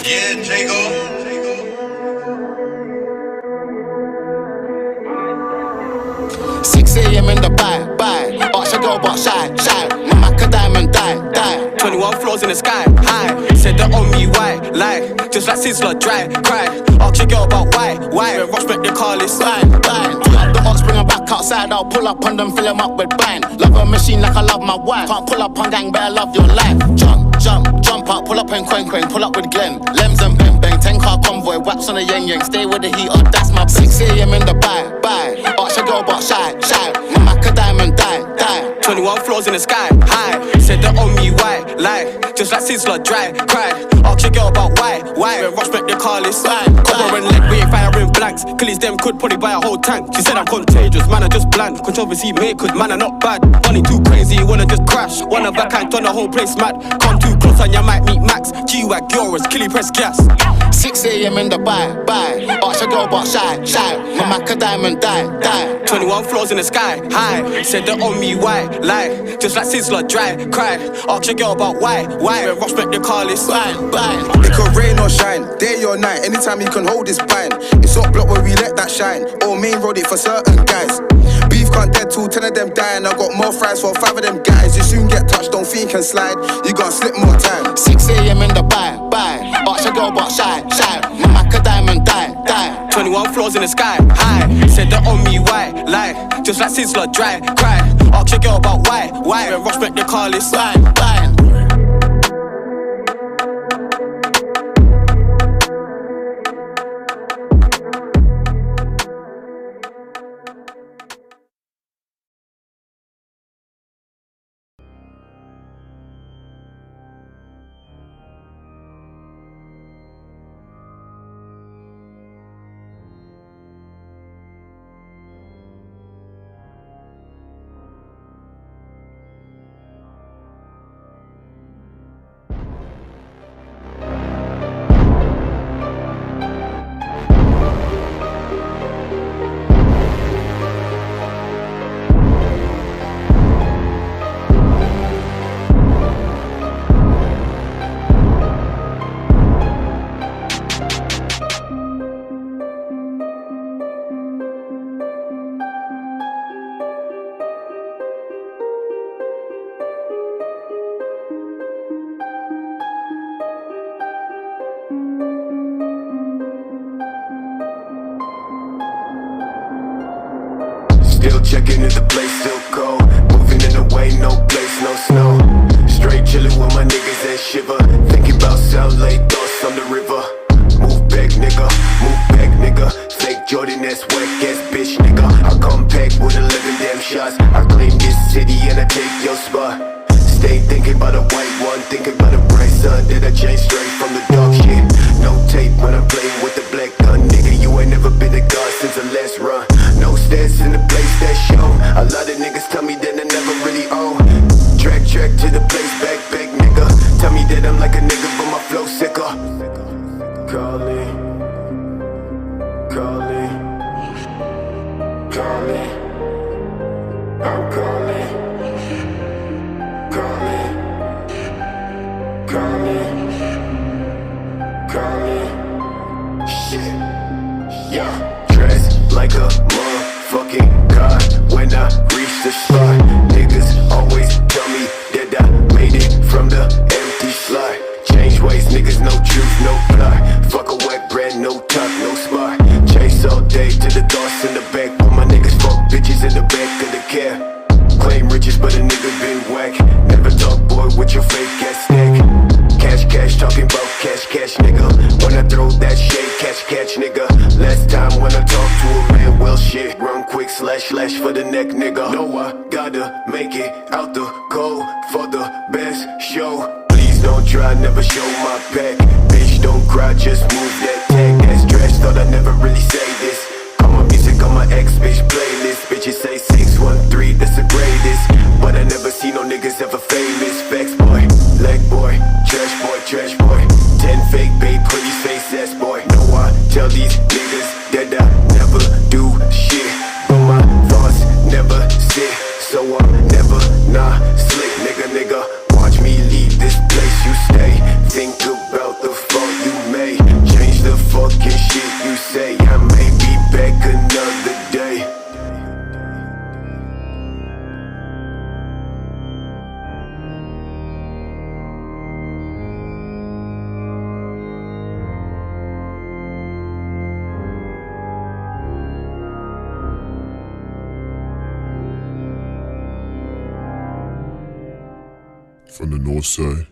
Yeah, Jago. 6 a.m. in the bye. Ask your girl but shy. My macadam and die. 21 floors in the sky, high. Said that on me, why? Lie, just like Sizzler, dry, cry. Ask your girl about why? When Ross met the car, it's Bang. Pull up the ox, bring her back outside. I'll pull up on them, fill them up with bang. Love a machine like I love my wife. Can't pull up on gang, better love your life. Jump out, pull up in Quang, pull up with Glenn. Lems and bang, 10-car convoy, waps on the yang, stay with the heater, that's my 6 a.m. in the bye. Ask your girl but shy. My macadam and die. 21 floors in the sky, high. Said that on me, why? Lie, just like Sizzler, dry, cry. Ask your girl about why? When Ross met the car, it's cover and leg, we ain't firing blanks. Killies them could probably buy a whole tank. She said I'm contagious, man, I just bland. Controversy made, cause man, I not bad. Money too crazy, you wanna just crash. One of a kind, turn the whole place mad. Come too close and you might meet Max. G-Wag, Yoras, Killy press gas. 6 a.m. in the bye. Ask your girl but shy. My macadam and die. 21 floors in the sky, high. Said that on me, why? Lie, just like Sizzler, dry, cry. Ask your girl about why? When Ross met the car, it's Bang. It could rain or shine, day or night, anytime you can hold this pine. It's up block where we let that shine, or main road it for certain guys. Beef can't dead till 10 of them dying. I got more fries for 5 of them guys. You soon get touched, don't think you can slide. You gotta slip more time. 6 a.m. in the bye. Ask your girl but shy. My macadam and die. 21 floors in the sky, high. Said that on me, why? Lie, just like Sizzler, dry, cry. Ask your girl about why? When Ross met the car, it's Bang. Still checking if the place still cold. Moving in the way, no place, no snow. Straight chillin' with my niggas that shiver. Thinking about South Lake, thoughts on the river. Move back, nigga. Fake Jordan, that's whack ass bitch, nigga. I come pack with 11 damn shots. I claim this city and I take your spot. Stay thinking about a white one, thinking about a bright sun. That I changed straight from the dark shit. No tape when I'm playing with the black gun, nigga. You ain't never been a god since the last run. No stats in the place that show. A lot of niggas tell me that I never really own. Track to the place, back, nigga. Tell me that I'm like a nigga, but my flow sicker. Calling. I'm calling. Shit. Yeah. Dressed like a motherfucking car when I reach the spot. Niggas always tell me that I made it from the empty slot. Change ways, niggas, no truth, no plot. Fuck a whack brand, no top, no smart. Chase all day to the thoughts in the back. Put my niggas fuck bitches in the back of the cab. Claim riches, but a nigga been whack. Never talk, boy, with your fake ass stack. Cash, talking about cash, nigga. When I throw that shade, catch, nigga. Last time when I talked to a man, well shit. Run quick, slash for the neck, nigga. No, I gotta make it out the cold for the best show. Please don't try, never show my pack. Bitch, don't cry, just move that tag. That's trash, thought I never really say this. Call my music on my ex-bitch playlist. Bitches say 613, that's the greatest. But I never see no niggas ever famous. Facts, boy, leg boy, trash boy. 10 fake babe, pretty face ass boy. No, I tell these niggas that I never do shit, but my thoughts never sit. So I'm never not slick, nigga. Watch me leave this place you stay. Think about the fault you made. from the north side.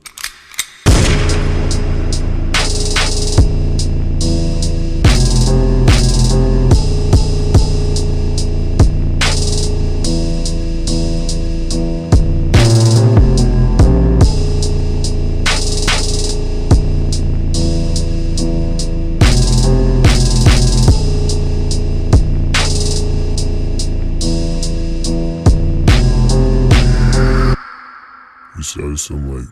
We started some like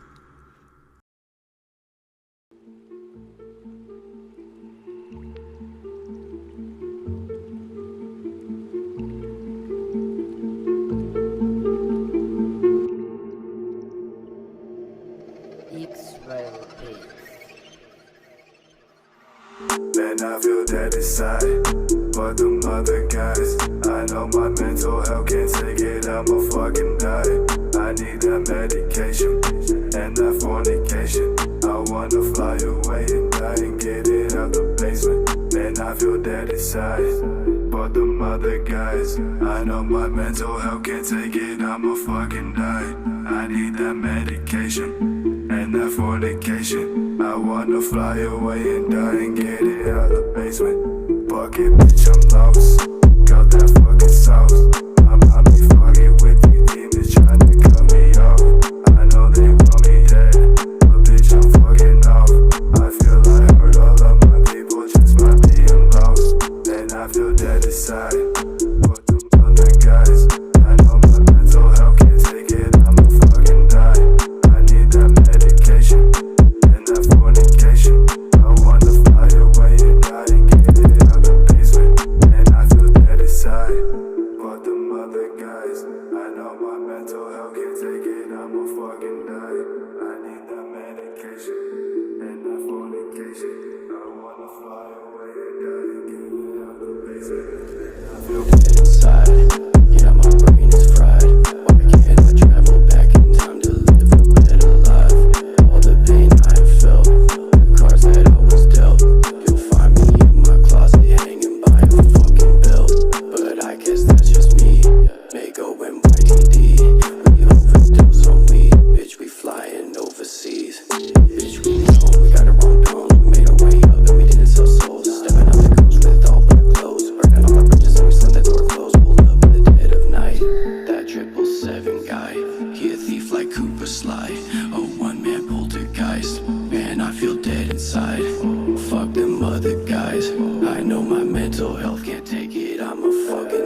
Man, I feel dead inside, but them other guys, I know my mental health can't take it, I'ma fucking die. I need that medication, and that fornication. I wanna fly away and die and get it out the basement. Man, I feel dead inside, but them other guys, I know my mental health can't take it, I'ma fucking die. I need that medication, and that fornication. I wanna fly away and die and get it out the basement. Bucket, bitch, I'm lost. Got that fucking sauce. I be fucking with these demons trying to cut me off. I know they want me dead, but bitch, I'm fucking off. I feel I hurt all of my people just by being lost. And I feel dead inside, but them other guys, I know my mental health can't take it, I'ma fucking die. I need that medication, and that fornication. I wanna fly away and die and get it out the basement. And I feel dead inside, but them other guys, I know my mental health can't take it, I'ma fucking die. I need that medication, and that fornication. I wanna fly away and die and get it out the basement. I feel dead inside, yeah, my brain is fried. Why can't I travel back in time to live a better life? All the pain I felt, the cards that I was dealt. You'll find me in my closet hanging by a fucking belt. But I guess that's just me, Mako and YTD. We overdose on weed, bitch, we flying overseas. Bitch, we know we got our own tone. We made our way up and we didn't sell souls. Stepping out the coast with all black clothes, burning all my bridges and we slammed the door closed. Pulled up in the dead of night, that 777 guy, he a thief like Cooper Sly. A one-man poltergeist, man, I feel dead inside. Fuck them other guys, I know my mental health can't take it, I'm a fucking